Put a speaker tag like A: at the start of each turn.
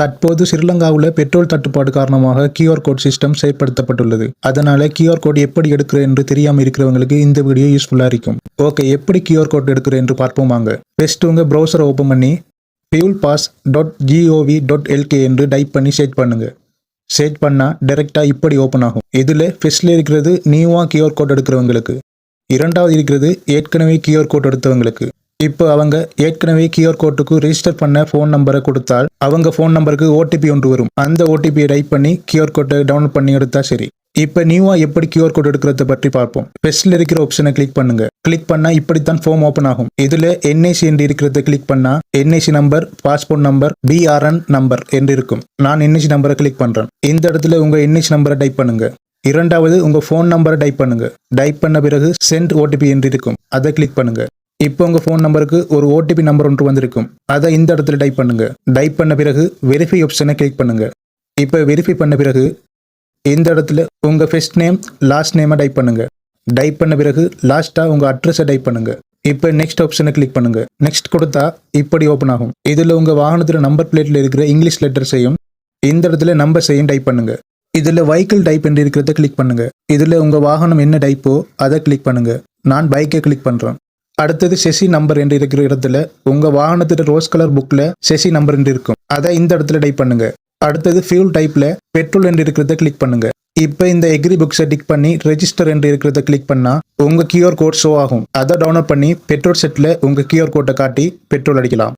A: தற்போது ஸ்ரீலங்காவில் பெட்ரோல் தட்டுப்பாடு காரணமாக கியூஆர் கோட் சிஸ்டம் செயல்படுத்தப்பட்டுள்ளது. அதனால கியூஆர் கோட் எப்படி எடுக்கிறது என்று தெரியாமல் இருக்கிறவங்களுக்கு இந்த வீடியோ யூஸ்ஃபுல்லாக இருக்கும். ஓகே, எப்படி கியூஆர் கோட் எடுக்கிறது என்று பார்ப்போம் வாங்க. ஃபர்ஸ்ட் உங்கள் ப்ரௌசரை ஓப்பன் பண்ணி fuelpass.gov.lk என்று டைப் பண்ணி சர்ச் பண்ணுங்க. சர்ச் பண்ணால் டைரெக்டாக இப்படி ஓப்பன் ஆகும். இதில் ஃபர்ஸ்ட்ல இருக்கிறது நியூவாக கியூஆர் கோட் எடுக்கிறவங்களுக்கு, இரண்டாவது இருக்கிறது ஏற்கனவே கியூஆர் கோட் எடுத்தவங்களுக்கு. இப்போ அவங்க ஏற்கனவே கியூஆர் கோட்டுக்கு ரெஜிஸ்டர் பண்ண ஃபோன் நம்பரை கொடுத்தால் அவங்க ஃபோன் நம்பருக்கு ஓடிபி ஒன்று வரும். அந்த ஓடிபியை டைப் பண்ணி கியூஆர் கோட்டை டவுன்லோட் பண்ணி எடுத்தா சரி. இப்போ நியூவாக எப்படி கியூஆர் கோட் எடுக்கிறத பற்றி பார்ப்போம். ஃபர்ஸ்ட்ல இருக்கிற ஆப்ஷனை கிளிக் பண்ணுங்க. கிளிக் பண்ணால் இப்படித்தான் ஃபார்ம் ஓப்பன் ஆகும். இதில் என்ஐசி என்று இருக்கிறத கிளிக் பண்ணால் NIC number, passport number, PRN number என்று இருக்கும். நான் என்ஐசி நம்பரை கிளிக் பண்ணுறேன். இந்த இடத்துல உங்கள் என்ஐசி நம்பரை டைப் பண்ணுங்க. இரண்டாவது உங்கள் ஃபோன் நம்பரை டைப் பண்ணுங்க. டைப் பண்ண பிறகு சென்ட் ஓடிபி என்று இருக்கும். அதை கிளிக் பண்ணுங்க. இப்போ உங்கள் ஃபோன் நம்பருக்கு ஒரு ஓடிபி நம்பர் ஒன்று வந்திருக்கும். அதை இந்த இடத்துல டைப் பண்ணுங்க. டைப் பண்ண பிறகு வெரிஃபை ஆப்ஷனை கிளிக் பண்ணுங்க. இப்போ வெரிஃபை பண்ண பிறகு இந்த இடத்துல உங்கள் ஃபர்ஸ்ட் நேம், லாஸ்ட் நேமை டைப் பண்ணுங்க. டைப் பண்ண பிறகு லாஸ்ட்டாக உங்கள் அட்ரஸை டைப் பண்ணுங்க. இப்போ நெக்ஸ்ட் ஆப்ஷனை கிளிக் பண்ணுங்க. நெக்ஸ்ட் கொடுத்தா இப்படி ஓப்பன் ஆகும். இதில் உங்கள் வாகனத்தில் நம்பர் பிளேட்டில் இருக்கிற இங்கிலீஷ் லெட்டர்ஸையும் இந்த இடத்துல நம்பர்ஸையும் டைப் பண்ணுங்க. இதில் வெஹிக்கிள் டைப் என்று இருக்கிறத கிளிக் பண்ணுங்க. இதில் உங்கள் வாகனம் என்ன டைப்போ அதை கிளிக் பண்ணுங்க. நான் பைக்கை கிளிக் பண்ணுறேன். அடுத்தது செசி நம்பர் என்று இருக்கிற இடத்துல உங்கள் வாகனத்தில் ரோஸ் கலர் புக்கில் செசி நம்பர் என்று இருக்கும். அதை இந்த இடத்துல டைப் பண்ணுங்க. அடுத்தது ஃபியூல் டைப்பில் பெட்ரோல் என்று இருக்கிறத கிளிக் பண்ணுங்க. இப்போ இந்த எக்ரி புக்ஸை டிக் பண்ணி ரெஜிஸ்டர் என்று இருக்கிறத கிளிக் பண்ணால் உங்கள் கியூஆர் கோட் ஷோ ஆகும். அதை டவுன்லோட் பண்ணி பெட்ரோல் செட்டில் உங்கள் கியூஆர் கோட்டை காட்டி பெட்ரோல் அடிக்கலாம்.